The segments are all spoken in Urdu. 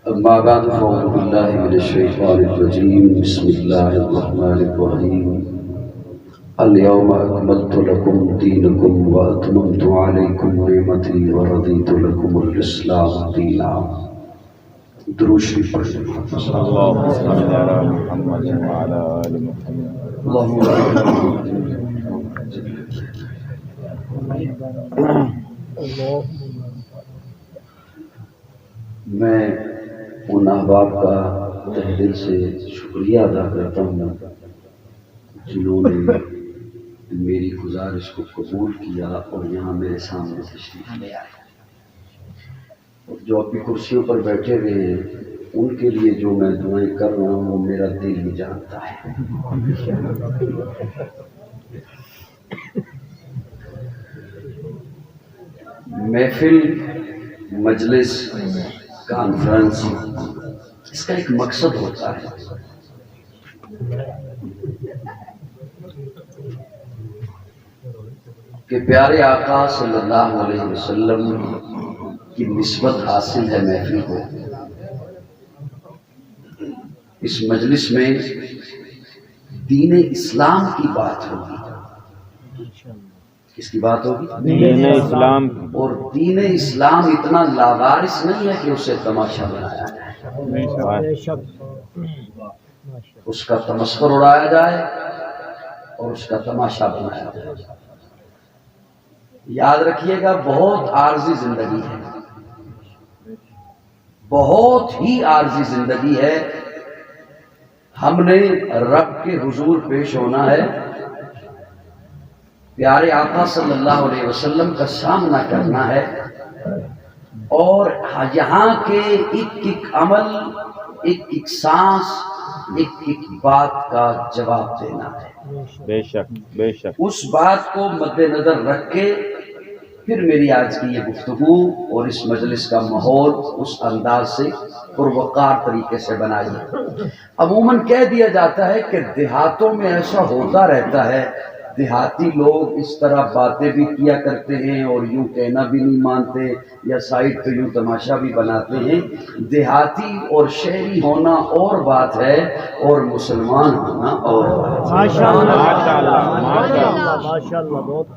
أما بعد فأعوذ بالله من الشيطان الرجيم بسم الله الرحمن الرحيم اليوم أكملت لكم دينكم وأتممت عليكم نعمتي ورضيت لكم الإسلام دينا. درود شریف پڑھیں. اللهم صل على محمد وعلى آل محمد. اللهم میں ان احباب کا تہ دل سے شکریہ ادا کرتا ہوں جنہوں نے میری گزارش کو قبول کیا اور یہاں میرے سامنے تشریف لے آئے. اور جو اپنی کرسیوں پر بیٹھے ہوئے ہیں ان کے لیے جو میں دعائیں کر رہا ہوں وہ میرا دل ہی جانتا ہے. محفل، مجلس، کانفرنس، اس کا ایک مقصد ہوتا ہے. کہ پیارے آقا صلی اللہ علیہ وسلم کی نسبت حاصل ہے محفل کو. اس مجلس میں دین اسلام کی بات ہوگی. کس کی بات ہوگی؟ دین اسلام. اور دین اسلام اتنا لاوارث نہیں ہے کہ اسے تماشا بنایا جائے، اس کا تمسخر اڑایا جائے اور اس کا تماشا بنایا جائے. یاد رکھیے گا بہت عارضی زندگی ہے، بہت ہی عارضی زندگی ہے. ہم نے رب کے حضور پیش ہونا ہے، پیارے آقا صلی اللہ علیہ وسلم کا سامنا کرنا ہے اور یہاں کے ایک ایک عمل، ایک ایک سانس، ایک ایک بات کا جواب دینا ہے. بے شک بے شک. اس بات کو مد نظر رکھ کے پھر میری آج کی یہ گفتگو اور اس مجلس کا ماحول اس انداز سے پروقار طریقے سے بنائیے. عموماً کہہ دیا جاتا ہے کہ دیہاتوں میں ایسا ہوتا رہتا ہے، دیہاتی لوگ اس طرح باتیں بھی کیا کرتے ہیں اور یوں کہنا بھی نہیں مانتے یا سائڈ پہ یوں تماشا بھی بناتے ہیں. دیہاتی اور شہری ہونا اور بات ہے اور مسلمان ہونا اور بات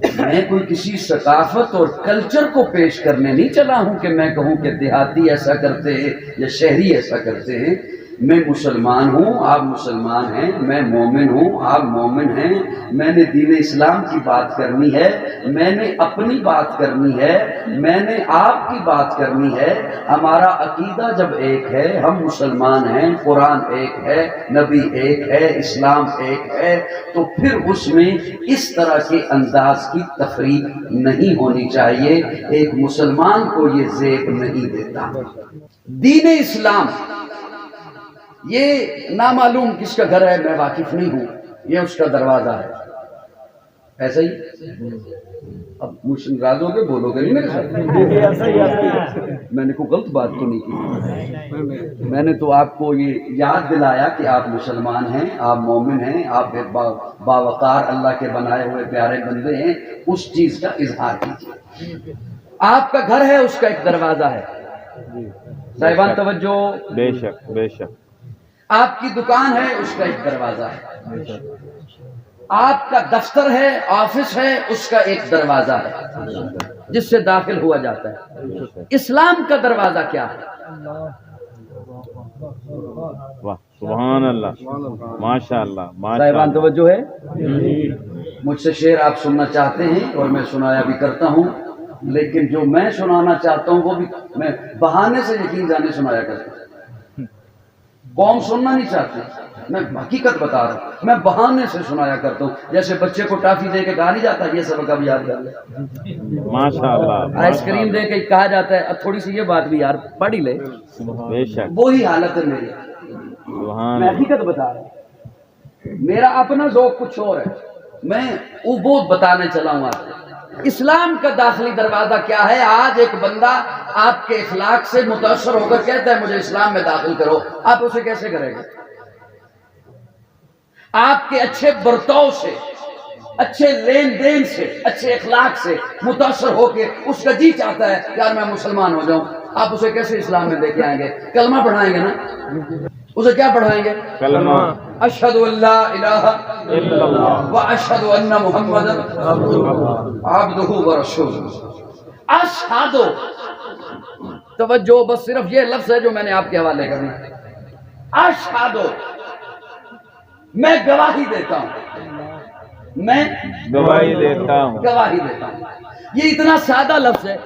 ہے. میں کوئی کسی ثقافت اور کلچر کو پیش کرنے نہیں چلا ہوں کہ میں کہوں کہ دیہاتی ایسا کرتے ہیں یا شہری ایسا کرتے ہیں. میں مسلمان ہوں، آپ مسلمان ہیں، میں مومن ہوں، آپ مومن ہیں. میں نے دین اسلام کی بات کرنی ہے، میں نے اپنی بات کرنی ہے، میں نے آپ کی بات کرنی ہے. ہمارا عقیدہ جب ایک ہے، ہم مسلمان ہیں، قرآن ایک ہے، نبی ایک ہے، اسلام ایک ہے، تو پھر اس میں اس طرح کے انداز کی تفریق نہیں ہونی چاہیے. ایک مسلمان کو یہ زیب نہیں دیتا. دین اسلام یہ نامعلوم کس کا گھر ہے میں واقف نہیں ہوں، یہ اس کا دروازہ ہے. ایسا ہی اب مجھ سے ناراض ہو کے بولو گے نہیں میرے ساتھ؟ میں نے کوئی غلط بات تو نہیں کی. میں نے تو آپ کو یہ یاد دلایا کہ آپ مسلمان ہیں، آپ مومن ہیں، آپ باوقار اللہ کے بنائے ہوئے پیارے بندے ہیں. اس چیز کا اظہار کیجیے. آپ کا گھر ہے، اس کا ایک دروازہ ہے. صاحبان توجہ. بے شک بے شک. آپ کی دکان ہے، اس کا ایک دروازہ ہے. آپ کا دفتر ہے، آفس ہے، اس کا ایک دروازہ ہے جس سے داخل ہوا جاتا ہے. اسلام کا دروازہ کیا ہے؟ واہ سبحان اللہ، ماشاء اللہ. صاحبان توجہ ہے. مجھ سے شعر آپ سننا چاہتے ہیں اور میں سنایا بھی کرتا ہوں، لیکن جو میں سنانا چاہتا ہوں وہ بھی میں بہانے سے یقین جانے سنایا کرتا ہوں. قوم سننا نہیں چاہتی، میں حقیقت بتا رہا ہوں، میں بہانے سے سنایا کرتا ہوں. جیسے بچے کو ٹافی دے کے کہا نہیں جاتا یہ سبق اب یاد کر لے. ماشاء اللہ. آئس کریم دے کے کہا جاتا ہے اب تھوڑی سی یہ بات بھی یار پڑھ ہی لے. بے شک. وہی حالت ہے میری. میں حقیقت بتا رہا ہوں. میرا اپنا ذوق کچھ اور ہے، میں وہ بتانے چلا ہوں آپ کو. اسلام کا داخلی دروازہ کیا ہے؟ آج ایک بندہ آپ کے اخلاق سے متاثر ہو کر کہتا ہے مجھے اسلام میں داخل کرو، آپ اسے کیسے کریں گے؟ آپ کے اچھے برتاؤ سے، اچھے لین دین سے، اچھے اخلاق سے متاثر ہو کے اس کا جی چاہتا ہے یار میں مسلمان ہو جاؤں. آپ اسے کیسے اسلام میں لے کے آئیں گے؟ کلمہ پڑھائیں گے نا، اسے کیا پڑھائیں گے؟ کلمہ اشہد ان لا الہ الا اللہ و اشہد ان محمد عبدہ و رسولہ۔ اشہد، توجہ، بس صرف یہ لفظ ہے جو میں نے آپ کے حوالے کرنا ہے۔ اشہد، میں گواہی دیتا ہوں، میں گواہی دیتا ہوں۔ گواہی دیتا ہوں۔ یہ اتنا سادہ لفظ ہے،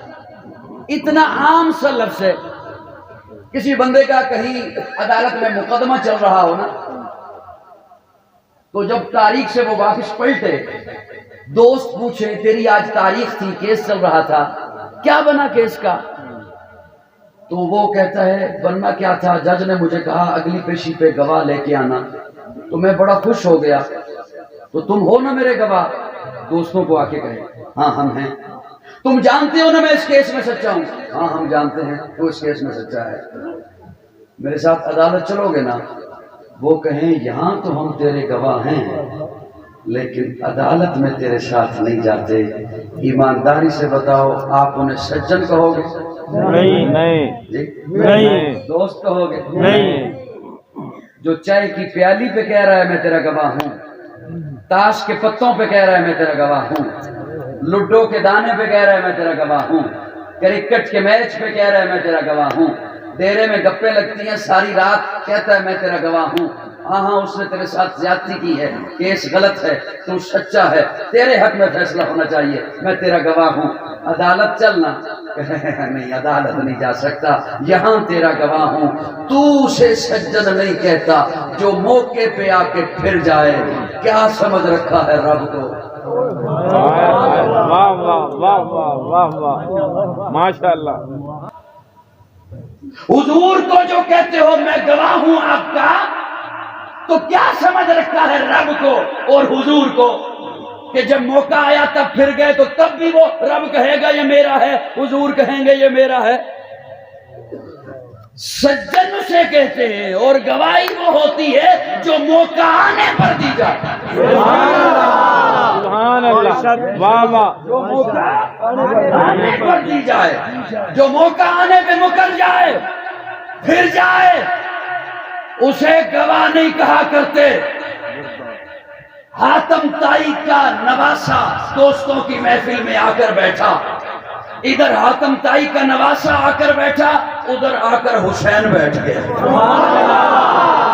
اتنا عام سا لفظ ہے۔ کسی بندے کا کہیں عدالت میں مقدمہ چل رہا ہو نا، تو جب تاریخ سے وہ واپس پلٹے، دوست پوچھے تیری آج تاریخ تھی، کیس چل رہا تھا، کیا بنا کیس کا؟ تو وہ کہتا ہے بننا کیا تھا، جج نے مجھے کہا اگلی پیشی پہ گواہ لے کے آنا، تو میں بڑا خوش ہو گیا۔ تو تم ہو نا میرے گواہ؟ دوستوں کو آ کے کہے ہاں ہم ہیں۔ تم جانتے ہو نا میں اس کیس میں سچا ہوں؟ ہاں ہم جانتے ہیں تو اس کیس میں سچا ہے، میرے ساتھ عدالت چلو گے نا؟ وہ کہیں یہاں تو ہم تیرے گواہ ہیں لیکن عدالت میں تیرے ساتھ نہیں جاتے۔ ایمانداری سے بتاؤ، آپ انہیں سجن کہو گے؟ نہیں نہیں جی نہیں دوست کہو گے؟ نہیں۔ جو چائے کی پیالی پہ کہہ رہا ہے میں تیرا گواہ ہوں، تاش کے پتوں پہ کہہ رہا ہے میں تیرا گواہ ہوں، لڈو کے دانے پہ کہہ رہا ہے میں تیرا گواہ ہوں، کرکٹ کے میچ پہ کہہ رہا ہے میں تیرا گواہ ہوں، ڈیرے میں گپے لگتی ہیں ساری رات کہتا ہے میں تیرا گواہ ہوں، ہاں ہاں اس نے تیرے ساتھ زیادتی کی ہے، کیس غلط ہے، تو سچا ہے، تیرے حق میں فیصلہ ہونا چاہیے، میں تیرا گواہ ہوں، عدالت چلنا؟ نہیں عدالت نہیں جا سکتا، یہاں تیرا گواہ ہوں۔ تو اسے سجن نہیں کہتا جو موقع پہ آ کے پھر جائے، کیا سمجھ رکھا ہے رب کو؟ واہ واہ واہ واہ واہ واہ، ماشاء اللہ۔ حضور کو جو کہتے ہو میں گواہ ہوں آپ کا، تو کیا سمجھ رکھا ہے رب کو اور حضور کو کہ جب موقع آیا تب پھر گئے، تو تب بھی وہ رب کہے گا یہ میرا ہے، حضور کہیں گے یہ میرا ہے۔ سجن اسے کہتے ہیں اور گواہی وہ ہوتی ہے جو موقع آنے پر دی جائے۔ سبحان اللہ، واہ واہ، جو موقع آنے پر دی جائے، جو موقع آنے پہ مکر جائے پھر جائے، اسے گواہ نہیں کہا کرتے۔ حاتم طائی کا نواسا دوستوں کی محفل میں آ کر بیٹھا، ادھر حاتم طائی کا نواسا آ کر بیٹھا، ادھر آ کر حسین بیٹھ گیا۔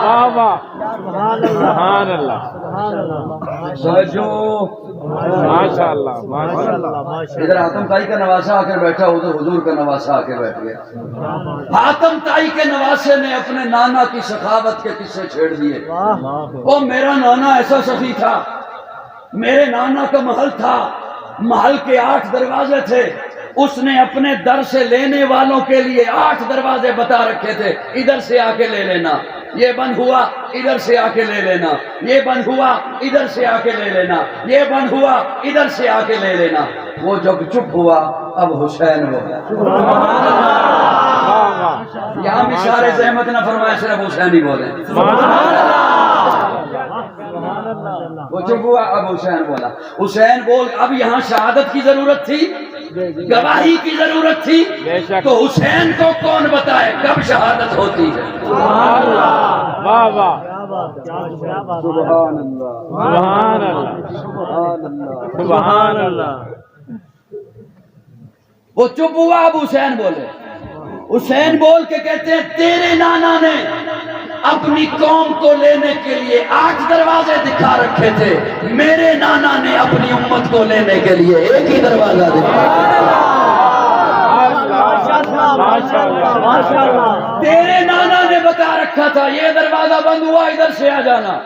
واہ واہ، سبحان اللہ، ماشاء اللہ ماشاء اللہ۔ ادھر حاتم طائی کا نواسا آ کر بیٹھا، ادھر حضور کا نواسا آ کے بیٹھ گیا۔ حاتم طائی کے نواسے نے اپنے نانا کی سخاوت کے قصے چھیڑ دیے۔ او میرا نانا ایسا سخی تھا، میرے نانا کا محل تھا، محل کے 8 دروازے تھے، اس نے اپنے در سے لینے والوں کے لیے 8 دروازے بتا رکھے تھے، ادھر سے آ کے لے لینا، یہ بند ہوا ادھر سے آ کے لے لینا، یہ بند ہوا ادھر سے آ کے لے لینا، یہ بند ہوا ادھر سے آ کے لے لینا۔ وہ جب چپ ہوا اب حسین بولا۔ یہاں بھی سارے زحمت نہ فرمائے، صرف حسین ہی بولے۔ وہ چپ ہوا اب حسین بولا۔ حسین بول، اب یہاں شہادت کی ضرورت تھی، گواہی کی ضرورت تھی، تو حسین کو کون بتائے کب شہادت ہوتی ہے؟ واہ واہ، سبحان اللہ، سبحان اللہ، سبحان اللہ۔ وہ چپ ہوا اب حسین بولے۔ حسین بول کے کہتے ہیں تیرے نانا نے اپنی قوم کو لینے کے لیے 8 دروازے دکھا رکھے تھے، میرے نانا نے اپنی امت کو لینے کے لیے ایک ہی دروازہ دکھایا۔ تیرے نانا نے بتا رکھا تھا یہ دروازہ بند ہوا ادھر سے آ جانا،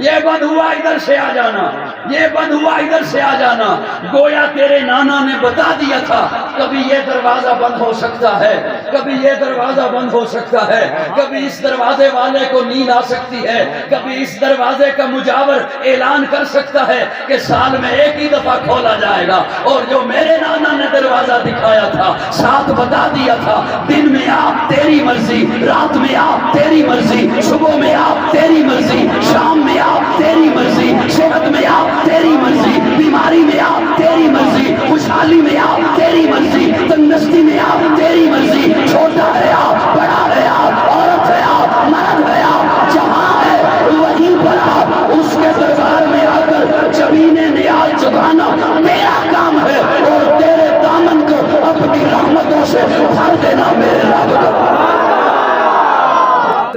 یہ بند ہوا ادھر سے آ جانا، یہ بند ہوا ادھر سے آ جانا۔ گویا تیرے نانا نے بتا دیا تھا کبھی یہ دروازہ بند ہو سکتا ہے، کبھی یہ دروازہ بند ہو سکتا ہے، کبھی اس دروازے والے کو نیند آ سکتی ہے، کبھی اس دروازے کا مجاور اعلان کر سکتا ہے کہ سال میں ایک ہی دفعہ کھولا جائے گا۔ اور جو میرے نانا نے دروازہ دکھایا تھا، ساتھ بتا دیا تھا دن میں آپ تیری مرضی، رات میں آپ تیری مرضی، صبح میں آپ تیری مرضی، شام میں آپ تیری مرضی، صحت میں آپ تیری مرضی، بیماری میں آپ تیری مرضی، خوشحالی میں آپ تیری مرضی، تندرستی میں آپ تیری مرضی، چھوٹا ہے آپ، بڑا ہے آپ، عورت ہے آپ، مرد ہے آپ، جہاں ہے وہیں پر آپ اس کے دربار میں آ کر جبین نیاز چکانا میرا کام ہے، اور تیرے دامن کو اپنی رحمتوں سے بھر دینا میرے رب کا۔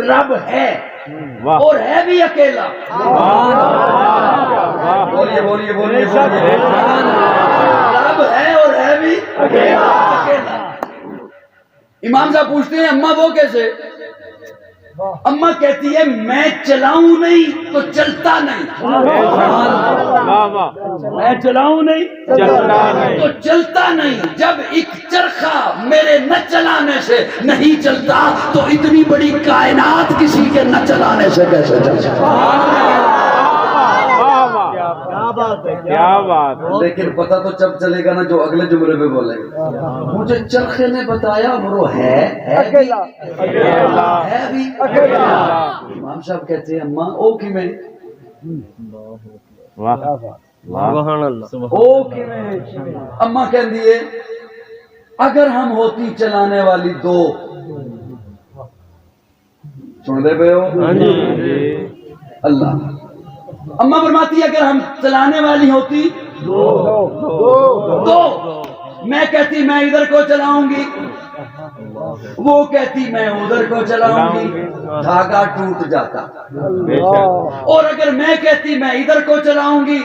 رب ہے اور ہے بھی اکیلا۔ بولیے بولیے بولیے بولیے، رب ہے اور ہے بھی اکیلا۔ امام صاحب پوچھتے ہیں اماں وہ کیسے؟ اماں کہتی ہے میں چلاؤں نہیں تو چلتا نہیں، میں چلاؤں نہیں تو چلتا نہیں۔ جب ایک چرخہ میرے نہ چلانے سے نہیں چلتا تو اتنی بڑی کائنات کسی کے نہ چلانے سے کیسے چل سکتا؟ کیا بات، لیکن پتہ تو جب چلے گا نا جو اگلے جملے پہ بولے گا، مجھے چرخے نے بتایا وہ ہے بھی اکیلا۔ امام صاحب کہتے ہیں اماں او کی میں او کی میں اماں کہہ دیے اگر ہم ہوتی چلانے والی دو، سن دے پہ ہو اللہ، اماں فرماتی ہے اگر ہم چلانے والی ہوتی دو، میں کہتی میں ادھر کو چلاؤں گی، وہ کہتی میں ادھر کو چلاؤں گی، دھاگا ٹوٹ جاتا۔ اور اگر میں کہتی میں ادھر کو چلاؤں گی،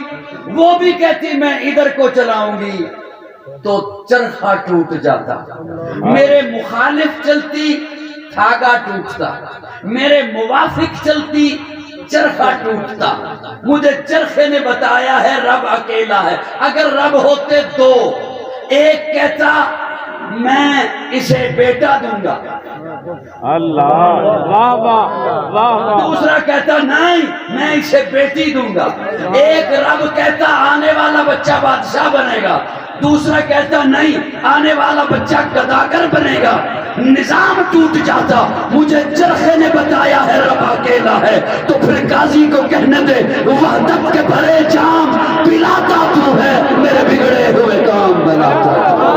وہ بھی کہتی میں ادھر کو چلاؤں گی، تو چرخہ ٹوٹ جاتا۔ میرے مخالف چلتی دھاگا ٹوٹتا، میرے موافق چلتی چرخہ ٹوٹتا۔ مجھے چرخے نے بتایا ہے رب اکیلا ہے۔ اگر رب ہوتے دو، ایک کہتا میں اسے بیٹا دوں گا، اللہ، واہ واہ واہ، دوسرا کہتا نہیں میں اسے بیٹی دوں گا۔ ایک رب کہتا آنے والا بچہ بادشاہ بنے گا، دوسرا کہتا نہیں آنے والا بچہ گداگر بنے گا، نظام ٹوٹ جاتا۔ مجھے چرخے نے بتایا ہے رب اکیلا ہے، تو پھر قاضی کو کہنے دے وحدت کے بھرے جام پلاتا تو ہے، میرے بگڑے ہوئے کام بناتا تو۔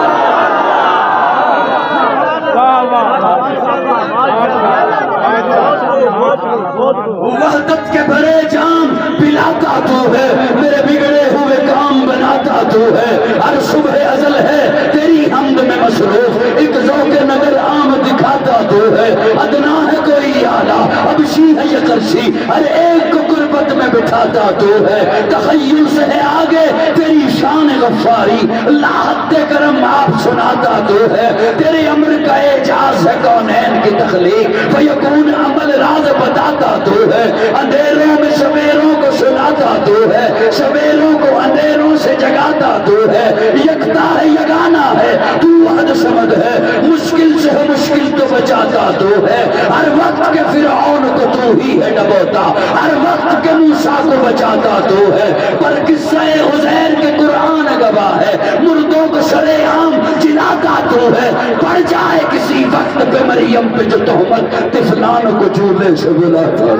وحدت کے بھرے جام پلاتا تو ہے، میرے بگڑے ہوئے کام بناتا تو ہے۔ ہر صبح ازل ہے تیری حمد میں مصروف، ایک ذوق نظر عام دکھاتا تو ہے۔ ادنا ہے کوئی اعلیٰ ابشی ہے یہ کرسی، ہر ایک کو قربت میں بٹھاتا تو ہے۔ تخیل سے ہے آگے تیری شان غفاری، لا حد کرم آپ سناتا تو ہے۔ تیرے امر کا اعجاز ہے کونین کی تخلیق، فیکون عمل راز بتاتا تو ہے۔ اندھیروں میں سویروں کو سناتا تو ہے، سویروں کو اندھیروں سے جگاتا تو ہے۔ یکتا ہے یگانا ہے تو وحد سمد ہے، مشکل سے ہے مشکل تو بچاتا تو ہے۔ ہر وقت کے فرعون کو تو ہی ہے ڈبوتا، ہر وقت کے موسیٰ کو بچاتا تو ہے۔ پر قصہ عزیر کے قرآن گواہ ہے، مردوں کو شرع عام جلاتا تو ہے۔ پڑ جائے کسی وقت پہ مریم پہ جو تہمت، طفلان کو چولہے سے بلاتا ہے۔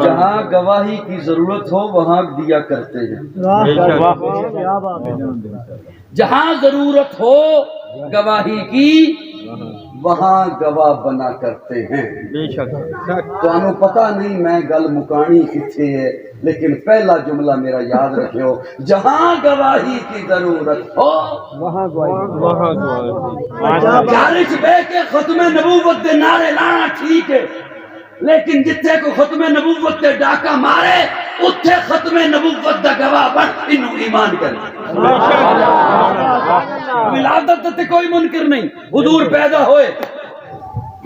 جہاں گواہی کی ضرورت ہو وہاں دیا کرتے ہیں، جہاں ضرورت ہو گواہی کی وہاں گواہ بنا کرتے ہیں۔ تو انہوں پتہ نہیں میں گل مکانی کتھے ہے، لیکن پہلا جملہ میرا یاد رکھو، جہاں گواہی کی ضرورت ہو وہاں گواہی۔ جارج بے کے ختم نبوت دے نعرے لانا ٹھیک ہے، لیکن جتھے کو ختم نبوت دے ڈاکہ مارے اتھے ختم نبوت دا گواہ بن انہوں ایمان کرنا۔ ولادت تے کوئی منکر نہیں، حضور پیدا ہوئے،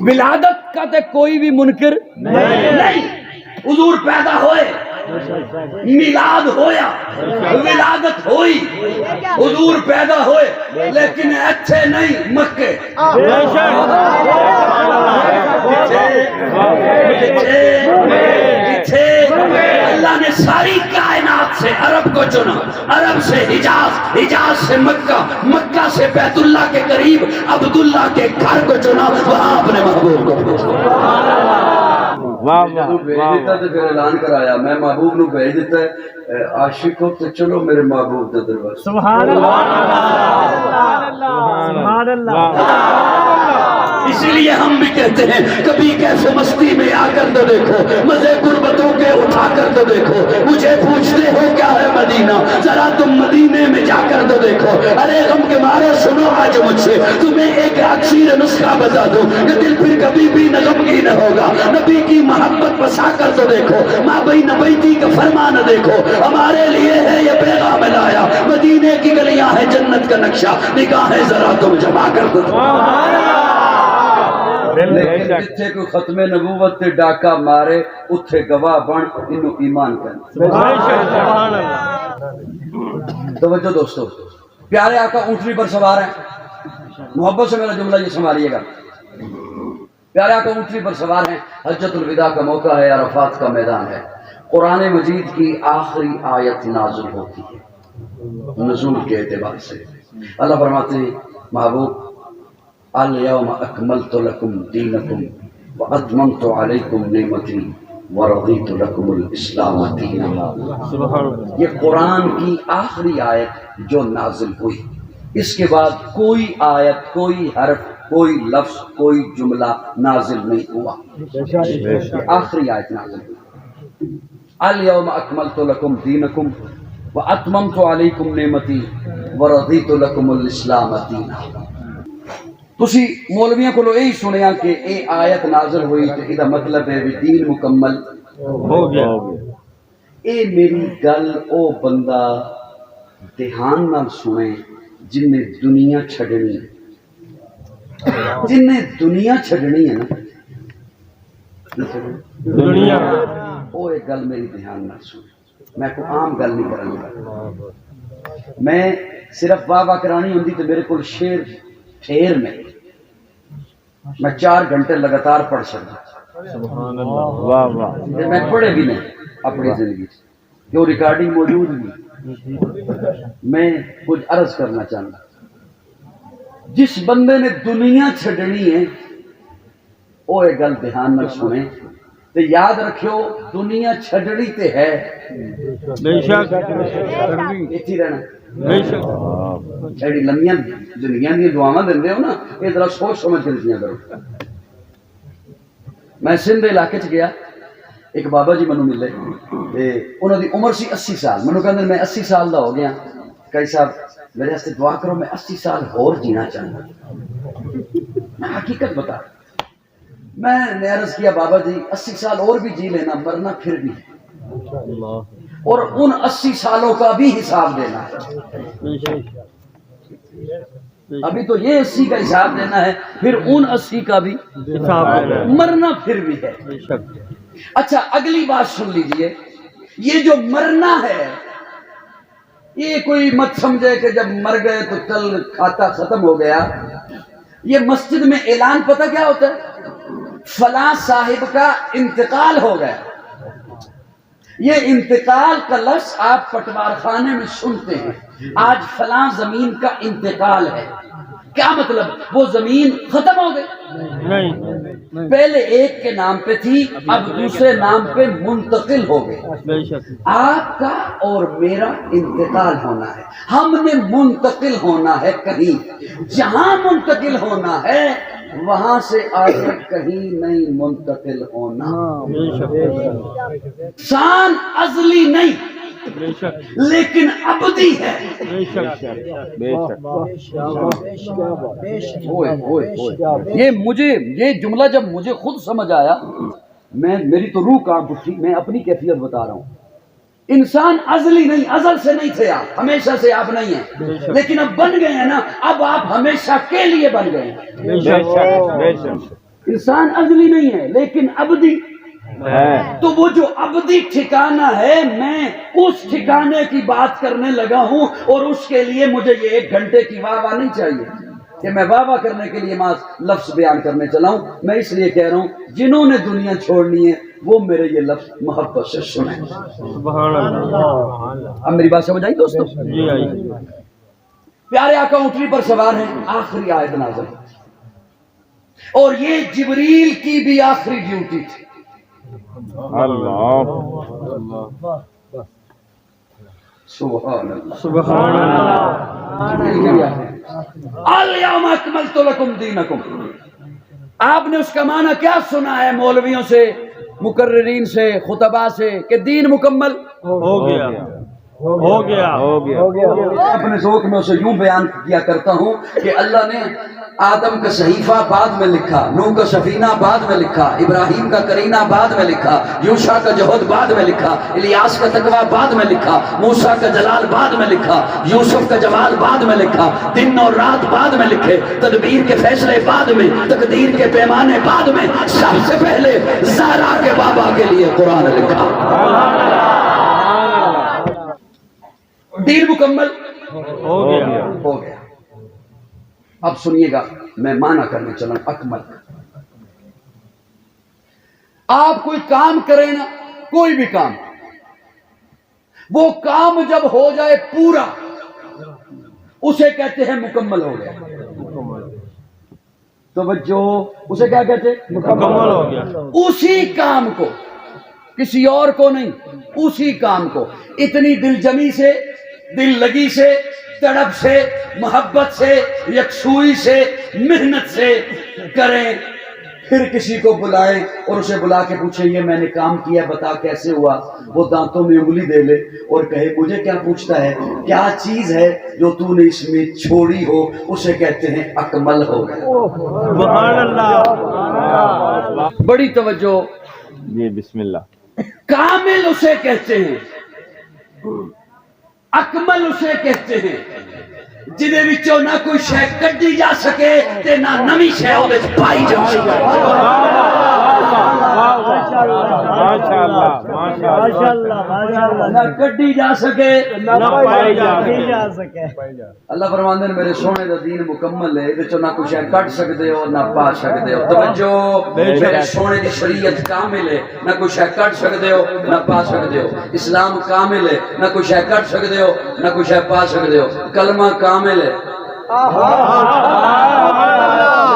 ولادت کا تے کوئی بھی منکر نہیں، حضور پیدا ہوئے، میلاد ہویا، ولادت ہوئی، حضور پیدا ہوئے، لیکن اچھے نہیں مکے۔ اللہ نے ساری کائنات سے عرب کو چنا، عرب سے حجاز، حجاز سے مکہ، مکہ سے بیت اللہ کے قریب عبداللہ کے گھر کو چنا، وہاں اپنے محبوب کو بھیجا۔ واہ جدو بھیج دیتا تو پھر اعلان کرایا میں محبوب نو بھیج دیتا ہے عاشق ہو تو چلو میرے محبوب دے دروازے. سبحان اللہ سبحان اللہ. اسی لیے ہم بھی کہتے ہیں کبھی کیسے مستی میں آ کر تو دیکھو, مزے غربتوں کے اٹھا کر تو دیکھو. مجھے پوچھتے ہو کیا ہے مدینہ, ذرا تم مدینے میں جا کر تو دیکھو. ارے غم کے مارے سنو آج مجھ سے, تمہیں ایک اکثیر نسخہ بتا دوں کہ دل پھر کبھی بھی نہ غمگین ہوگا. نبی کی محبت بسا کر تو دیکھو, ماں بھائی نبیتی کا فرمان دیکھو. ہمارے لیے ہے یہ پیغام لایا, مدینے کی گلیاں ہے جنت کا نقشہ, نگاہیں ذرا تم جما کر تو دیکھو. لیکن جتھے کوئی ختم نبوت تے ڈاکہ مارے اتھے گواہ بن انہوں ایمان کرنا. توجہ دوستو, پیارے آقا اونٹنی پر سوار ہیں, محبت سے میرا جملہ یہ سنبھالیے گا. پیارے آقا اونٹنی پر سوار ہیں, حجۃ الوداع کا موقع ہے, عرفات کا میدان ہے. قرآن مجید کی آخری آیت نازل ہوتی ہے نزول کے اعتبار سے. اللہ فرماتے ہیں محبوب الیوم اکملت لکم دینکم واتممت علیکم نعمتی ورضیت لکم الاسلام دینا. یہ قرآن کی آخری آیت جو نازل ہوئی, اس کے بعد کوئی آیت, کوئی حرف, کوئی لفظ, کوئی جملہ نازل نہیں ہوا. یہ آخری آیت نازل ہوئی. الیوم اکملت لکم دینکم واتممت علیکم نعمتی ورضیت لکم الاسلام دینا. تسی مولویاں کو یہی سنیا کہ اے آیت نازل ہوئی تو یہ مطلب ہے دین مکمل ہو گیا. اے میری گل او بندہ دھیان نال سنے جن نے دنیا چھڈنی, جن نے دنیا چھڈنی ہے نا دنیا او ایک گل میری دھیان نال سنے. میں کوئی عام گل نہیں کرنا, میں صرف واہ واہ کرانی ہوندی تو میرے کو شعر پھیر میں 4 گھنٹے لگاتار پڑھ سکتا. سبحان اللہ. واہ واہ. میں پڑھے بھی نہیں اپنی زندگی سے, جو ریکارڈنگ موجود بھی. میں کچھ عرض کرنا چاہتا, جس بندے نے دنیا چھڈنی ہے وہ ایک گل دھیان نہ سنے تو یاد رکھو دنیا چھڈنی تے ہے بے شک اتھی رہنا. بے شک. ایڈی لمبیاں زندگیاں دی دعاواں دیندے ہو نا, یہ ذرا سوچ سمجھ کے دتیاں کرو. میں سندھ علاقے چ گیا, ایک بابا جی منو ملے تے انہاں دی عمر سی 80 سال. منو کہندے میں 80 سال دا ہو گیا, کئی صاحب میرے واسطے دعا کرو, میں 80 سال اور جینا چاہتا. میں حقیقت بتا, میں نے عرض کیا بابا جی 80 سال اور بھی جی لینا, مرنا پھر بھی, اور ان 80 سالوں کا بھی حساب دینا ہے. ابھی تو یہ 80 کا حساب دینا ہے, پھر ان 80 کا بھی حساب دینا ہے. مرنا پھر بھی ہے. اچھا اگلی بات سن لیجئے, یہ جو مرنا ہے یہ کوئی مت سمجھے کہ جب مر گئے تو کل کھاتا ختم ہو گیا. یہ مسجد میں اعلان پتہ کیا ہوتا ہے, فلاں صاحب کا انتقال ہو گیا. یہ انتقال کا لفظ آپ پٹوار خانے میں سنتے ہیں, آج فلاں زمین کا انتقال ہے. کیا مطلب, وہ زمین ختم ہو گئی نہیں, پہلے ایک کے نام پہ تھی, اب دوسرے نام پہ منتقل ہو گئی. بے شک. آپ کا اور میرا انتقال ہونا ہے, ہم نے منتقل ہونا ہے کہیں, جہاں منتقل ہونا ہے وہاں سے آگے کہیں نہیں منتقل ہونا. بے شک. شان ازلی نہیں بے شک. لیکن ابدی ہے. بے شک. بے شک. یہ مجھے یہ جملہ جب مجھے خود سمجھ آیا, میری تو روح کانپ اٹھی. میں اپنی کیفیت بتا رہا ہوں. انسان ازلی نہیں, ازل سے نہیں تھے آپ, ہمیشہ سے آپ نہیں ہیں, لیکن اب بن گئے ہیں نا, اب آپ ہمیشہ کے لیے بن گئے ہیں. بے شک. بے شک. انسان ازلی نہیں ہے لیکن ابدی ہے. تو وہ جو ابدی ٹھکانہ ہے, میں اس ٹھکانے کی بات کرنے لگا ہوں, اور اس کے لیے مجھے یہ 1 گھنٹے کی واہ واہ نہیں چاہیے کہ میں واہ واہ کرنے کے لیے لفظ بیان کرنے چلا ہوں. میں اس لیے کہہ رہا ہوں جنہوں نے دنیا چھوڑنی ہے وہ میرے یہ لفظ محبت سے سنیں. سبحان اللہ. اب میری بات سمجھ آئی دوستو؟ جی آئی. پیارے آقا اونٹنی پر سوار ہیں, آخری آیت نازل ہوئی, اور یہ جبریل کی بھی آخری ڈیوٹی تھی. اللہ سبحان اللہ سبحان اللہ الیوم اکملت لکم دینکم. آپ نے اس کا معنی کیا سنا ہے مولویوں سے، مقررین سے، خطباء سے کہ دین مکمل ہو گیا ہو گیا ہو گیا اپنے ذوق میں اسے یوں بیان کیا کرتا ہوں کہ اللہ نے آدم کا صحیفہ بعد میں لکھا، نوح کا سفینہ بعد میں لکھا، ابراہیم کا کرینہ بعد میں لکھا، یوشع کا جہد بعد میں لکھا، الیاس کا تقویٰ بعد میں لکھا، موسیٰ کا جلال بعد میں لکھا، یوسف کا جمال بعد میں لکھا، دن اور رات بعد میں لکھے، تدبیر کے فیصلے بعد میں، تقدیر کے پیمانے بعد میں، سب سے پہلے زہرا کے بابا کے لیے قرآن لکھا. دین مکمل ہو گیا ہو گیا. اب سنیے گا میں معنی کرنے چلا اکمل. آپ کوئی کام کریں نا، کوئی بھی کام، وہ کام جب ہو جائے پورا اسے کہتے ہیں مکمل ہو گیا. توجہ، اسے کیا کہتے ہیں؟ مکمل ہو گیا. اسی کام کو، کسی اور کو نہیں، اسی کام کو اتنی دل جمی سے، دل لگی سے، تڑپ سے، محبت سے، یکسوئی سے، محنت سے کریں. پھر کسی کو بلائیں اور اسے بلا کے پوچھیں یہ میں نے کام کیا بتا کیسے ہوا. وہ دانتوں میں انگلی دے لے اور کہے مجھے کیا پوچھتا ہے، کیا چیز ہے جو تو نے اس میں چھوڑی ہو، اسے کہتے ہیں اکمل ہو گیا. سبحان اللہ. بڑی توجہ. جی بسم اللہ. کامل اسے کہتے ہیں، اکمل اسے کہتے ہیں جدے وچوں نہ کوئی شے کڈی جا سکے تے نہ نویں شے اودے وچ پائی جا سکے. نہ کڈی جا سکے نہ پائی جا سکے. اللہ فرماندے نے میرے سونے دا دین مکمل ہے، وچوں نہ کوئی شے کڈ سکدے ہو نہ پا سکدے ہو. توجہ، میرے سونے دی شریعت کامل ہے، نہ کوئی شے کڈ سکدے ہو نہ پا سکدے ہو. اسلام کامل ہے، نہ کوئی شے کڈ سکدے ہو نہ کوئی شے پا سکدے ہو. کلمہ کامل ہے، نہ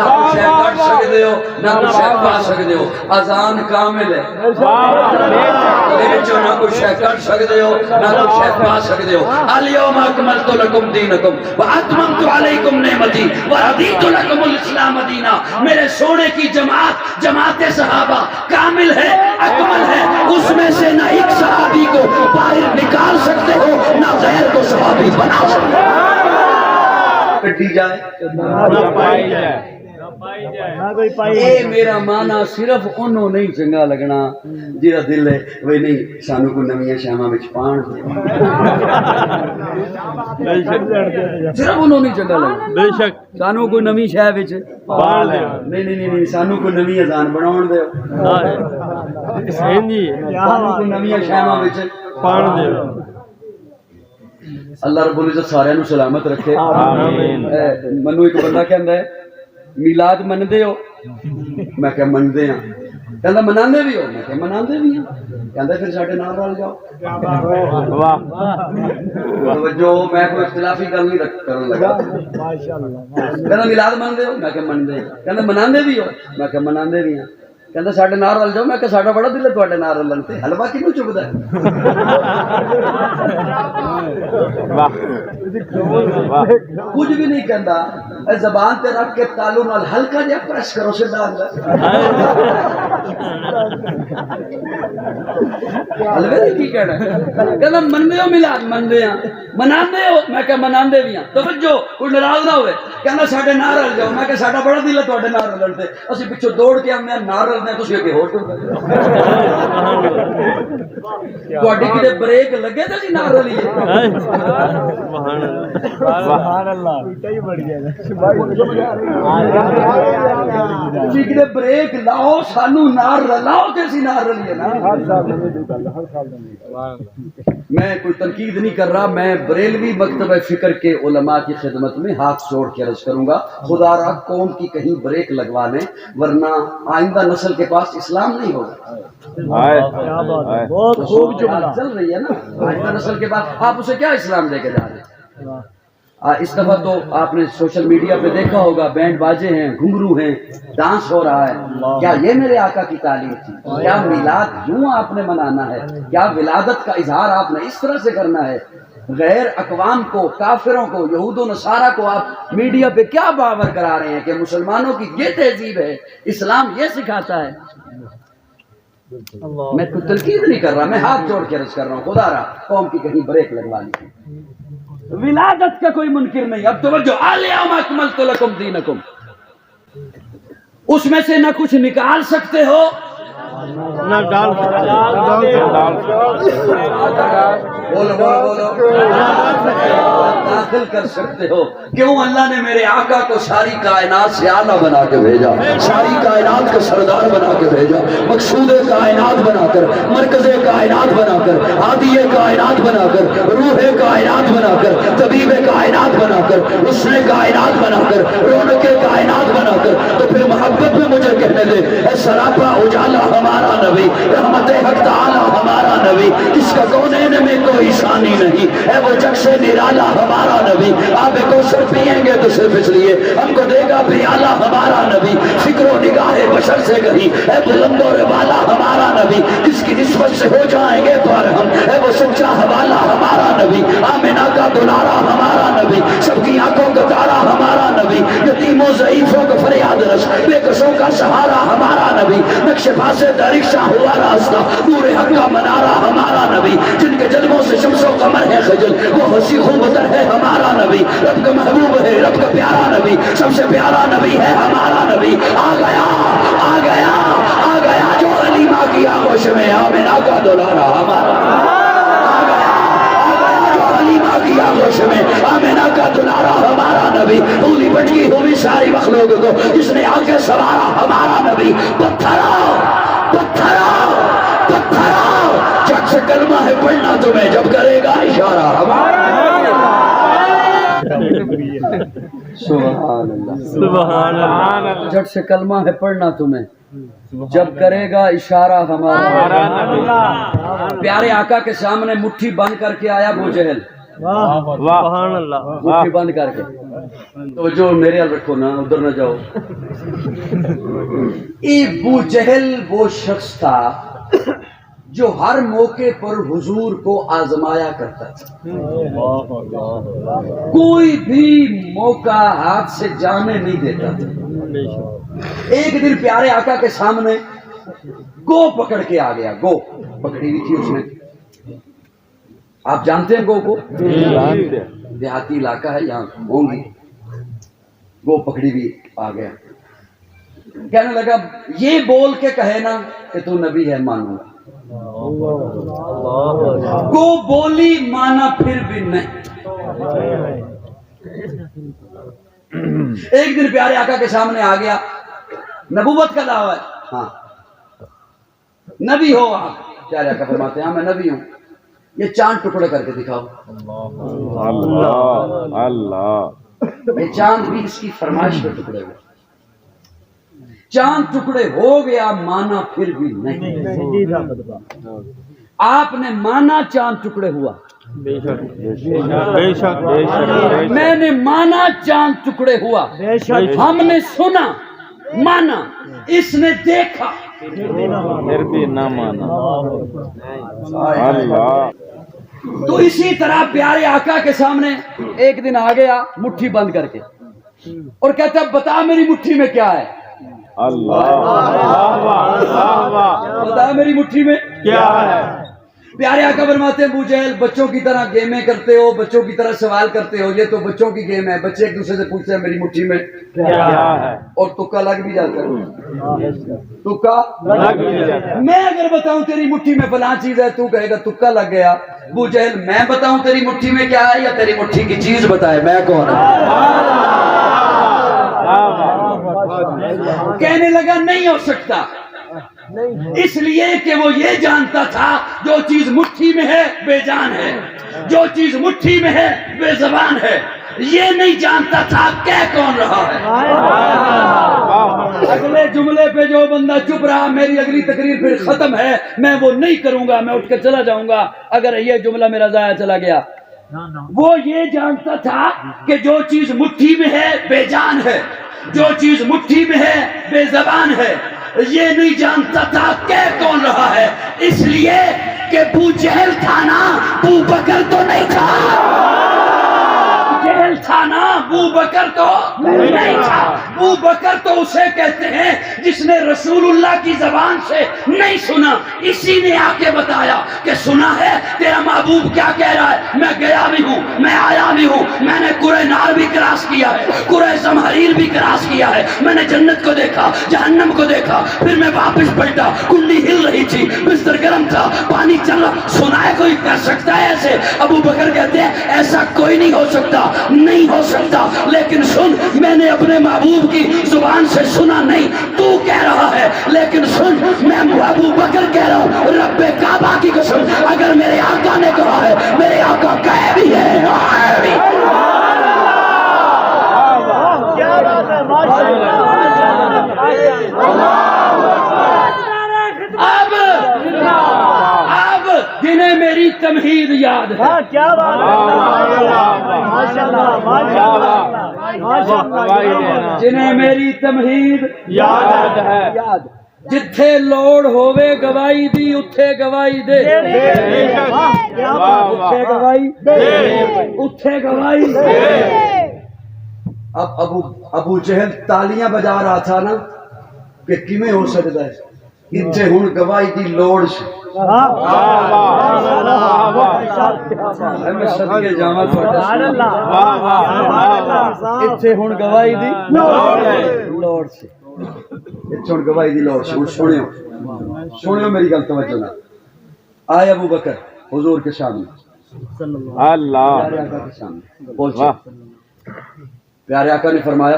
کوئی شے کڈ سکدے ہو نہ کوئی شے پا سکدے ہو. اذان کامل ہے، نہ کوئی شے کر سکتے ہو نہ کوئی شے پا سکتے ہو. الیوم اکملت لکم دینکم واتممت علیکم نعمتی ورضیت لکم الاسلام دینا. میرے سونے کی جماعت، جماعت صحابہ کامل ہے، اکمل ہے. اس میں سے نہ ایک صحابی کو باہر نکال سکتے ہو نہ غیر کو صحابی بنا سکتے ہو. کٹی جائے نہ پائی جائے. اے میرا مانا صرف انہوں نہیں چنگا لگنا جیرا دل ہے وہی نہیں سانو کو نویاں شاماں وچ پان دے. صرف انہوں نہیں چنگا لگنا، بے شک سانو کوئی نویں شے وچ پان دے. نہیں سانو کوئی نویں اذان بناون دیو، سانو کوئی نویاں شاماں وچ پان دے. اللہ رب العزت سارے نو سلامت رکھے. آمین. منو ایک بندہ کہندا ہے میلاد مندے ہو؟ میں کہ مندے ہاں. کہندا مناندے بھی ہو؟ میں کہ مناندے بھی ہاں. کہندا پھر ساڈے نال رل جاؤ. جو میں کوئی اختلافی گل نہیں کرن لگا. کہندا میلاد مندے ہو؟ میں کہ مندے ہاں. کہندا مناندے بھی ہو؟ میں کہ مناندے بھی ہاں. کہندا ساڈے نال رل جاؤ. میں کہ ساڈا بڑا دل ہے تواڈے نال رلن تے. حلوا کینوں چبدا ہے؟ کچھ بھی نہیں کہندا. زبان تے رکھ کے تالو نال ہلکا جہا پریس کرو سیدھا اندر. حلوے دی کی کہنا ہے؟ کہندا مندے ہو میلاد؟ مندے ہاں. مناندے ہو؟ میں کہ مناندے بھی ہاں. توجہ، کوئی ناراض نہ ہوئے. کہندا ساڈے نال رل جاؤ. میں کہ ساڈا بڑا دل ہے تواڈے نال رلن تے. اسی پچھوں دوڑ کے آندے نال رلنے تسی اگے ہور ٹر گئے. تواڈی کتے بریک لگے تے اسی نال رلیے. سبحان اللہ. تسی کتے بریک لاؤ سانو نال رلاؤ تے اسی نال رلیے نا. میں کوئی تنقید نہیں کر رہا، میں بریلوی مکتبہ فکر کے علماء کی خدمت میں ہاتھ جوڑ کے عرض کروں گا خدا را قوم کی کہیں بریک لگوا لیں ورنہ آئندہ نسل کے پاس اسلام نہیں ہوگا. بہت خوب جملہ چل رہی ہے نا. آئندہ نسل کے پاس آپ اسے کیا اسلام دے کے جا رہے ہیں؟ اس دفعہ تو آپ نے سوشل میڈیا پہ دیکھا ہوگا، بینڈ باجے ہیں، گھنگرو ہیں، ڈانس ہو رہا ہے. کیا یہ میرے آقا کی تعلیم تھی؟ کیا میلاد یوں آپ نے منانا ہے؟ کیا ولادت کا اظہار آپ نے اس طرح سے کرنا ہے؟ غیر اقوام کو، کافروں کو، یہود و نصارہ کو آپ میڈیا پہ کیا باور کرا رہے ہیں کہ مسلمانوں کی یہ تہذیب ہے، اسلام یہ سکھاتا ہے؟ میں کوئی تنقید نہیں کر رہا، میں ہاتھ جوڑ کے عرض کر رہا ہوں، خدا رہا قوم کی کہیں بریک لگوا لی. ولادت کا کوئی منکر نہیں. اب توجہ، الیوم اکملت لکم دینکم، اس میں سے نہ کچھ نکال سکتے ہو نہ ڈال بولو داخل کر سکتے ہو. کیوں؟ اللہ نے میرے آقا کو ساری کائنات سے اعلیٰ بنا کے بھیجا، ساری کائنات کا سردار بنا کے بھیجا، مقصود کائنات بنا کر، مرکز کائنات بنا کر، ہادی کائنات بنا کر، روح کائنات بنا کر، طبیب کائنات بنا کر، حسن کائنات بنا کر، رونق کائنات بنا کر. تو پھر محبت میں مجھے کہنے دے، اے سراپا اجالا ہمارا نبی، رحمت حق تعالی ہمارا نبی، جس کا کونین میں کوئی ثانی نہیں، اے وہ جگ سے نرالا ہمارا نبی. آب کوثر پیئیں گے تو صرف اس لیے ہم کو دے گا پیالہ ہمارا نبی. فکر و نگاہ بشر سے کہیں، اے بلند و بالا ہمارا نبی، جس کی نسبت سے ہو جائیں گے پار ہم، اے وہ سچا حوالہ ہمارا نبی. آمنہ کا دلارا ہمارا نبی، سب کی آنکھوں کا تارا ہمارا نبی، یتیموں ضعیفوں کا فریاد رس، بے کسوں کا سہارا ہمارا نبی. نقش پا سے درخشاں ہوا راستہ، نور حق کا منارہ ہمارا نبی. جن کے جلووں سے شمس و قمر ہے خجل، وہ ہنسی خوبتر ہے ہمارا نبی. رب کا محبوب ہے، رب کا پیارا نبی، سب سے پیارا نبی ہے ہمارا نبی. آ گیا آ گیا آ گیا جو علیمہ کی آغوش میں، آمنہ کا دلارا ہمارا. آ گیا جو علیمہ کی آغوش میں، آمنہ کا دلارا ہمارا نبی. پوری بٹکی ہوئی ساری مخلوق کو جس نے آ کے سوارا ہمارا نبی. پتھروں پتھروں پتھروں، جگ سے کلمہ ہے پڑھنا تمہیں جب کرے گا اشارہ ہمارا. سبحان اللہ سبحان اللہ. جگ سے کلمہ ہے پڑھنا تمہیں جب کرے گا اشارہ ہمارا. پیارے آقا کے سامنے مٹھی بند کر کے آیا ابو جہل، سبحان اللہ. مٹھی بند کر کے. تو جو میرے حال رکھو نا، ادھر نہ جاؤ. ابو جہل وہ شخص تھا جو ہر موقع پر حضور کو آزمایا کرتا تھا، کوئی بھی موقع ہاتھ سے جانے نہیں دیتا تھا. ایک دن پیارے آقا کے سامنے گو پکڑ کے آ گیا. گو پکڑی ہوئی تھی اس نے. آپ جانتے ہیں گو کو؟ دیہاتی علاقہ ہے، یہاں ہوں گی. گو پکڑی ہوئی آ گیا، کہنے لگا یہ بول کے کہے نا کہ تو نبی ہے، مانوں گا. گو بولی، مانا پھر بھی نہیں. ایک دن پیارے آقا کے سامنے آ گیا. نبوت کا دعویٰ ہے، ہاں نبی ہو آپ؟ پیارے آقا فرماتے ہیں ہاں میں نبی ہوں. یہ چاند ٹکڑے کر کے دکھاؤ. اللہ اللہ. یہ چاند بھی اس کی فرمائش پہ ٹکڑے ہوئے. چاند ٹکڑے ہو گیا، مانا پھر بھی نہیں. آپ نے مانا چاند ٹکڑے ہوا. بے شک بے شک بے شک. میں نے مانا چاند ٹکڑے ہوا. ہم نے سنا، مانا، اس نے دیکھا پھر بھی نہ مانا. اللہ. تو اسی طرح پیارے آقا کے سامنے ایک دن آ گیا مٹھی بند کر کے اور کہتا ہے بتا میری مٹھی میں کیا ہے. اللہ. بتا میری مٹھی میں کیا ہے. پیارے آقا فرماتے ہیں ابو جہل بچوں کی طرح گیمیں کرتے ہو، بچوں کی طرح سوال کرتے ہو. یہ تو بچوں کی گیم ہے، بچے ایک دوسرے سے پوچھتے ہیں میری مٹھی میں کیا ہے. اور تکا لگ بھی جاتا ہے. تکا لگ بھی جاتا ہے. میں اگر بتاؤں تیری مٹھی میں فلاں چیز ہے، تو کہے گا تکا لگ گیا. ابو جہل میں بتاؤں تیری مٹھی میں کیا ہے یا تیری مٹھی کی چیز بتائے، میں کون ہوں؟ کہنے لگا نہیں ہو سکتا، اس لیے کہ وہ یہ جانتا تھا جو چیز مٹھی میں ہے بے جان ہے، جو چیز مٹھی میں ہے بے زبان ہے. یہ نہیں جانتا تھا کہہ کون رہا ہے. اگلے جملے پہ جو بندہ چپ رہا، میری اگلی تقریر پھر ختم ہے، میں وہ نہیں کروں گا، میں اٹھ کر چلا جاؤں گا اگر یہ جملہ میرا ضائع چلا گیا. وہ یہ جانتا تھا کہ جو چیز مٹھی میں ہے بے جان ہے، جو چیز مٹھی میں ہے بے زبان ہے. یہ نہیں جانتا تھا کہ کون رہا ہے، اس لیے کہ ابو جہل تھا نا، ابو بکر تو نہیں تھا. جہل تھا نا، ابو بکر تو نہیں تھا. ابو بکر تو اسے کہتے ہیں جس نے رسول اللہ کی زبان سے نہیں سنا، اسی نے آ کے بتایا کہ سنا ہے تیرا محبوب کیا کہہ رہا ہے. میں گیا بھی ہوں، میں آیا بھی ہوں، میں نے کرہ نار بھی کراس کیا ہے، کرہ زمہریر بھی کراس کیا ہے. میں نے جنت کو دیکھا، جہنم کو دیکھا، پھر میں واپس پلٹا، کنڈی ہل رہی تھی، بستر گرم تھا، پانی چل رہا. سنا ہے کوئی کر سکتا ہے ایسے؟ ابو بکر کہتے ہیں ایسا کوئی نہیں ہو سکتا، نہیں ہو سکتا. لیکن سن، میں نے اپنے محبوب کی زبان سے سنا نہیں، تو کہہ رہا ہے. لیکن سن، میں ابو بکر کہہ رہا ہوں، رب کعبہ کی قسم، اگر میرے آقا نے کہا ہے، میرے آقا کہے بھی ہے. اب جنہیں میری تمہید یاد ہے، جنہیں میری تمہید یاد ہے، جتھے لوڑ ہووے گواہی دی اتھے گواہی دے، اتھے گواہی دے، اتھے گواہی دے. اب ابو جہل تالیاں بجا رہا تھا نا کہ کیویں ہو سکتا ہے، اتھے ہن گواہی دی لوڑ سی. میں صدقے جاواں اتھے ہن گواہی دی لوڑ سی، اتھے ہن گواہی دی لوڑ سی. سنیو میری گل توجہ نال. آئے ابو بکر حضور کے سامنے، اللہ پیارے آقا کے سامنے پہنچے. پیارے آقا نے فرمایا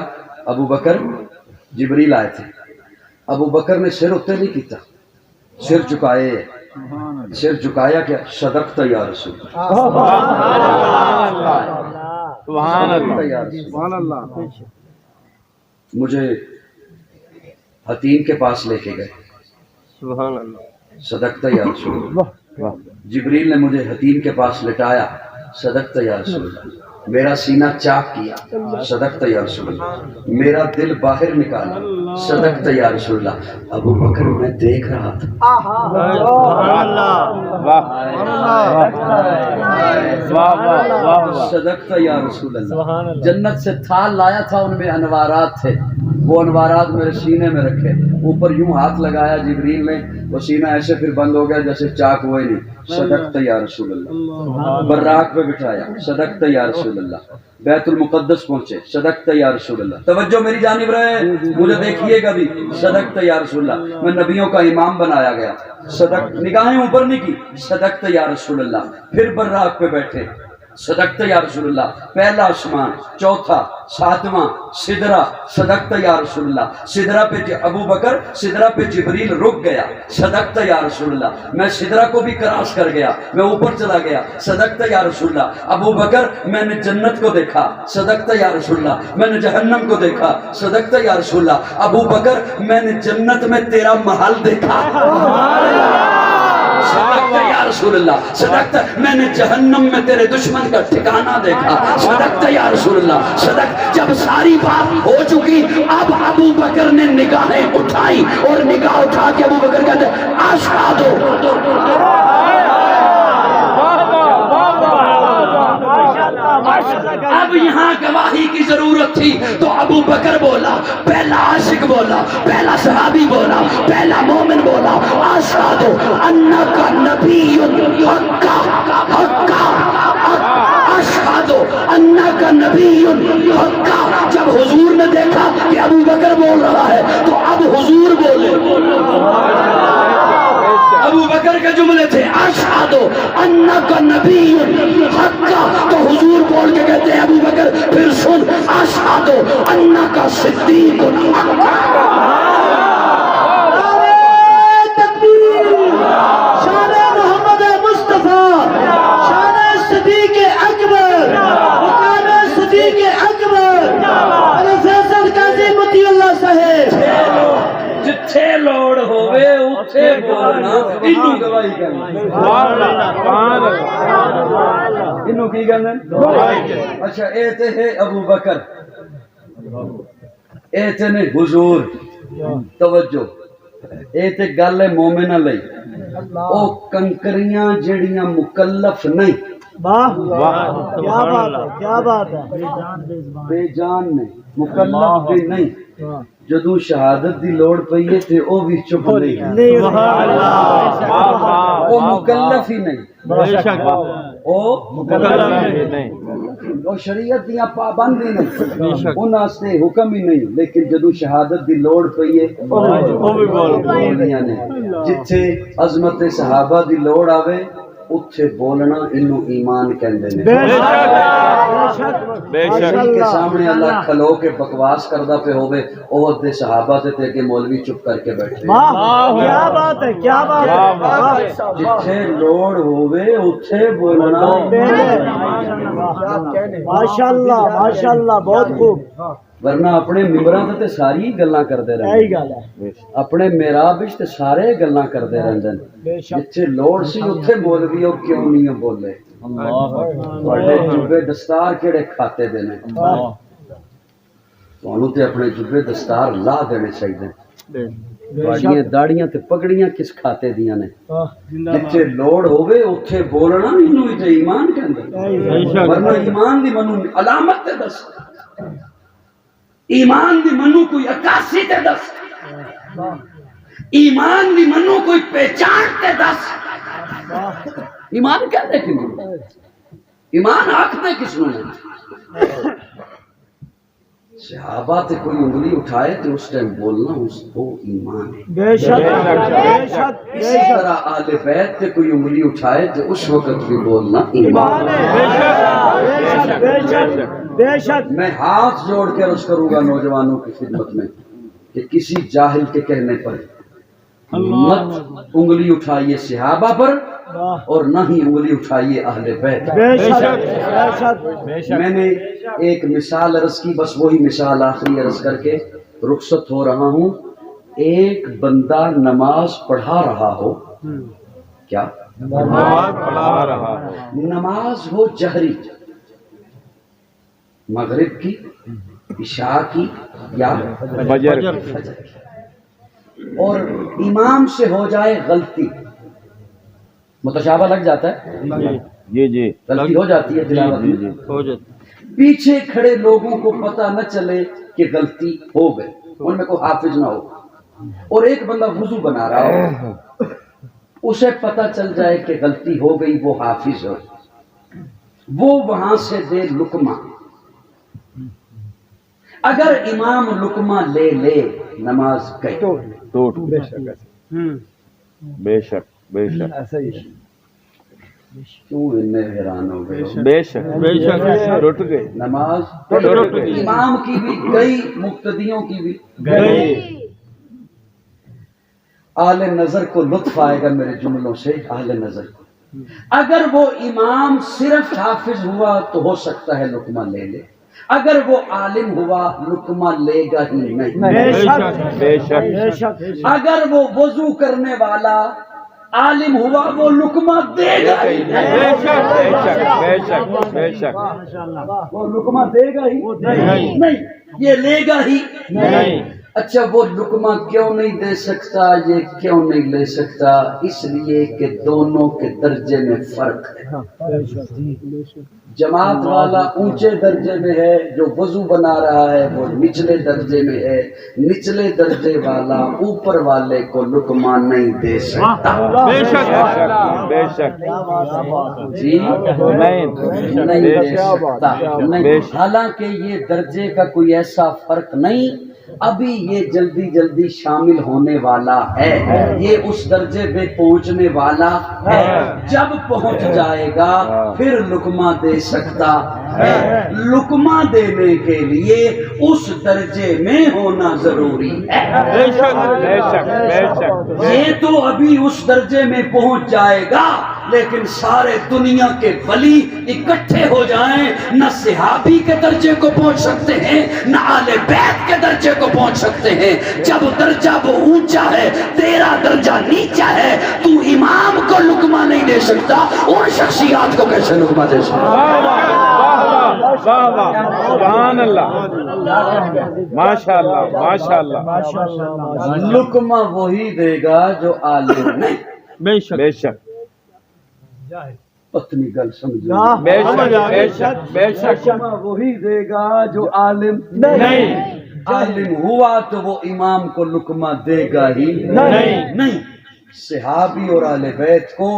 ابو بکر، جبریل آئے تھے. ابو بکر نے سر اتنے نہیں کیتا، سر جھکائے. سر جھکایا کیا؟ صدقت یا رسول اللہ. مجھے حتیم کے پاس لے کے گئے. صدقت یا رسول اللہ. جبریل نے مجھے حتیم کے پاس لٹایا. صدقت یا رسول اللہ. میرا سینہ چاک کیا. صدقت یا رسول اللہ. میرا دل باہر نکالا. صدقت یا رسول اللہ. ابو بکر میں دیکھ رہا تھا. صدقت یا رسول اللہ. جنت سے تھال لایا تھا، ان میں انوارات تھے. وہ انوارات میرے سینے میں رکھے. اوپر یوں ہاتھ لگایا جبریل نے، وہ سینہ ایسے پھر بند ہو گیا جیسے چاک ہوئے نہیں. صدقت یا رسول اللہ. براق پہ بٹھایا. صدقت یا رسول اللہ. بیت المقدس پہنچے. صدقت یا رسول اللہ. توجہ میری جانب رہے، مجھے دیکھیے گا بھی. صدقت یا رسول اللہ. میں نبیوں کا امام بنایا گیا. صدقت، نگاہیں اوپر نہیں کی. صدقت یا رسول اللہ. پھر براق پہ بیٹھے. صدقت یا رسول اللہ. پہلا آسمان، چوتھا، ساتواں، سدرہ. صدقت یا رسول اللہ. سدرہ پہ ابو بکر، سدرہ پہ جبریل رک گیا. صدقت یا رسول اللہ. میں سدرہ کو بھی کراس کر گیا، میں اوپر چلا گیا. صدقت یا رسول اللہ. ابو بکر میں نے جنت کو دیکھا. صدقت یا رسول اللہ. میں نے جہنم کو دیکھا. صدقت یا رسول اللہ. ابو بکر میں نے جنت میں تیرا محل دیکھا. صدقت یا رسول اللہ. صدقت میں نے جہنم میں تیرے دشمن کا ٹھکانہ دیکھا. صدقت یا رسول اللہ. صدقت. جب ساری بات ہو چکی، اب ابو بکر نے نگاہیں اٹھائی اور نگاہ اٹھا کے ابو بکر کہتے اشہد. اب یہاں گواہی کی ضرورت تھی تو ابو بکر بولا، پہلا عاشق بولا، پہلا صحابی بولا، پہلا مومن بولا، اشہد انک نبی حقا حقا، اشہد انک نبی حقا. جب حضور نے دیکھا کہ ابو بکر بول رہا ہے تو اب حضور بولے. ابو بکر کے جملے تھے اشہد انک نبی حقا، تو حضور بول کے کہتے ہیں ابو بکر پھر سن، اشہد انک صدیق حقا. شان محمد مصطفیٰ، شان صدیق اکبر، مقام صدیق اکبر، فیصل قاضی مطیع اللہ صاحب. جتھے لوڑ ہووے اٹھے بولنا انہوں گواہی کرنا انہوں کی کرنا اچھا اے تے ہے ابو بکر اے تے نے حضور توجہ اے تے گل ہے مومنہ لئی او کنکریاں جڑیاں مکلف نہیں واہ کیا بات ہے کیا بات ہے بے جان نے مکلف بھی نہیں جدوں شہادت دی لوڑ پئی ہے تے او بھی چپ نہیں او مکلف ہی نہیں او وہ شریعت دیاں پابند ہی نہیں انہاں سے حکم ہی نہیں لیکن جدوں شہادت دی لوڑ پئی ہے او بھی بولدیاں نے جتھے عظمت صحابہ دی لوڑ آوے اتھے بولنا انہوں ایمان کہندے نے بے شک کے سامنے اللہ کھلو کے بکواس کردہ پہ ہوئے اوہ دے صحابہ تے کہ مولوی چپ کر کے بیٹھے کیا بات ہے کیا بات ہے جتھے لوڑ ہوئے اتھے بولنا ماشاءاللہ ماشاءاللہ بہت خوب ورنہ اپنے ممبراں تے ساری گلاں کردے یہی رہندے گل ہے اپنے محراب وچ تے سارے گلاں کردے رہندے جتھے لوڑ سی اتھے مولوی او کیوں نہیں بولے تواڈے جبے دستار کیڑے کھاتے دے نے تانوں تے اپنے جبے دستار لا دینے چاہیے تواڈیاں داڑیاں تے پگڑیاں کس کھاتے دیاں نے جتھے لوڑ ہوے اتھے بولنا اینوں تے ایمان کہندے ورنہ ایمان دی منو علامت تے دس ایمان دی منو کوئی عکاسی تے دس ایمان دی منو کوئی پہچان تے دس ایمان کہتے کیوں ایمان آکھتے کس نے صحابہ تے کوئی انگلی اٹھائے تو اس ٹائم بولنا اس کو ایمان ہے بے شک بے شک اسی طرح آل بیت تے کوئی انگلی اٹھائے تو اس وقت بھی بولنا ایمان ہے بے شک بے شک میں ہاتھ جوڑ کے عرض کروں گا نوجوانوں کی خدمت میں کہ کسی جاہل کے کہنے پر مت انگلی اٹھائیے صحابہ پر اور نہ ہی انگلی اٹھائیے اہل بیت بے شک بے شک میں نے ایک مثال عرض کی بس وہی مثال آخری عرض کر کے رخصت ہو رہا ہوں ایک بندہ نماز پڑھا رہا ہو کیا نماز ہو جہری مغرب کی عشاء کی یا فجر فجر کی اور امام سے ہو جائے غلطی متشابہ لگ جاتا ہے جی جی غلطی ہو جاتی ہے تلاوت میں ہو جاتا پیچھے کھڑے لوگوں کو پتہ نہ چلے کہ غلطی ہو گئی ان میں کوئی حافظ نہ ہو اور ایک بندہ وضو بنا رہا ہو اسے پتہ چل جائے کہ غلطی ہو گئی وہ حافظ ہو وہ وہاں سے دے لقمہ اگر امام لقمہ لے لے نماز گئی ٹوٹ بے شک بے شک کیوں انہیں حیران ہو گئے بے شک ٹوٹ گئے نماز ٹوٹ گئی امام کی بھی گئی مقتدیوں کی بھی گئی اہل نظر کو لطف آئے گا میرے جملوں سے اہل نظر کو اگر وہ امام صرف حافظ ہوا تو ہو سکتا ہے لقمہ لے لے اگر وہ عالم ہوا لقمہ لے گا ہی نہیں بے شک اگر وہ وضو کرنے والا عالم ہوا وہ لقمہ دے گا ہی نہیں بے شک وہ لقمہ دے گا ہی نہیں یہ لے گا ہی نہیں اچھا وہ لقمہ کیوں نہیں دے سکتا یہ کیوں نہیں لے سکتا اس لیے کہ دونوں کے درجے میں فرق ہے جماعت والا اونچے درجے میں ہے جو وضو بنا رہا ہے وہ نچلے درجے میں ہے نچلے درجے والا اوپر والے کو لقمہ نہیں دے سکتا بے شک جی نہیں دے سکتا نہیں حالانکہ یہ درجے کا کوئی ایسا فرق نہیں ابھی یہ جلدی جلدی شامل ہونے والا ہے یہ اس درجے پہ پہنچنے والا ہے جب پہنچ جائے گا پھر لقمہ دے سکتا ہے لقمہ دینے کے لیے اس درجے میں ہونا ضروری ہے یہ تو ابھی اس درجے میں پہنچ جائے گا لیکن سارے دنیا کے ولی اکٹھے ہو جائیں نہ صحابی کے درجے کو پہنچ سکتے ہیں نہ آل بیت کے درجے کو پہنچ سکتے ہیں. جب درجہ وہ اونچا ہے تیرا درجہ نیچا ہے تو امام کو لقمہ نہیں دے سکتا اور شخصیات کو کیسے لقمہ دے سکتا؟ سبحان اللہ ماشاء اللہ ماشاء اللہ. لقمہ وہی دے گا جو عالم نہیں. بے شک بے شک پتنی گل سمجھو. بے شک بے شک بے شک. لقمہ وہی دے گا جو عالم نہیں. عالم ہوا تو وہ امام کو لقمہ دے گا ہی نہیں. صحابی اور اہل بیت کو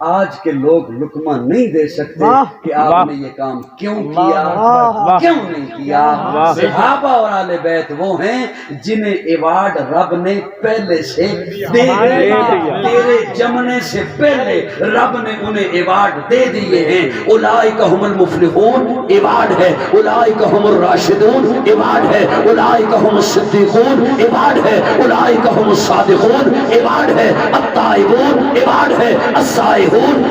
آج کے لوگ لقمہ نہیں دے سکتے کہ آپ نے یہ کام کیوں کیا کیوں نہیں کیا. صحابہ اور اہل بیت وہ ہیں جنہیں ایوارڈ رب نے پہلے سے دے دیا. تیرے جمنے سے پہلے رب نے انہیں ایوارڈ دے دیے ہیں. اولئک هم المفلحون ایوارڈ ہے. اولئک هم الراشدون ایوارڈ ہے. اولئک هم الصدیقون ایوارڈ ہے. اولئک هم الصادقون ایوارڈ ہے. التائبون ایوارڈ ہے. السائحون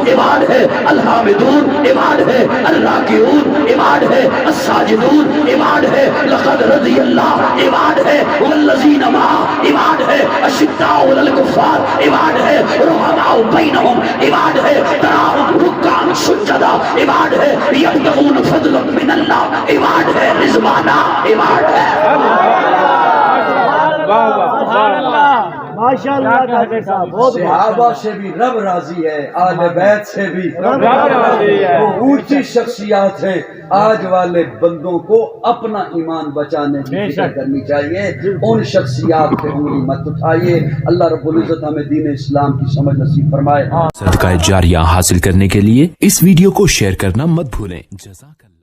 ایوارڈ ہے. الحامدون ایوارڈ ہے. الراکعون ایوارڈ ہے. الساجدون ایوارڈ ہے. لقد رضی اللہ ایوارڈ ہے. والذین معہ ایوارڈ ہے. اشداء علی الکفار ایوارڈ ہے. رحماء بینہم ایوارڈ ہے. تراہم رکعا سجدا ایوارڈ ہے. یبتغون فضلا من اللہ ایوارڈ ہے. رضوانہ ایوارڈ ہے. ماشاءاللہ صاحب بہت صحابہ سے بھی رب راضی ہے. اہل بیت سے بھی رب راضی ہے. وہ اونچی شخصیات ہیں. آج والے بندوں کو اپنا ایمان بچانے کی فکر کرنی چاہیے. ان شخصیات پہ انگلی مت اٹھائیے. اللہ رب العزت ہمیں دین اسلام کی سمجھ نصیب فرمائے. صدقہ جاریہ حاصل کرنے کے لیے اس ویڈیو کو شیئر کرنا مت بھولیں. جزاک اللہ.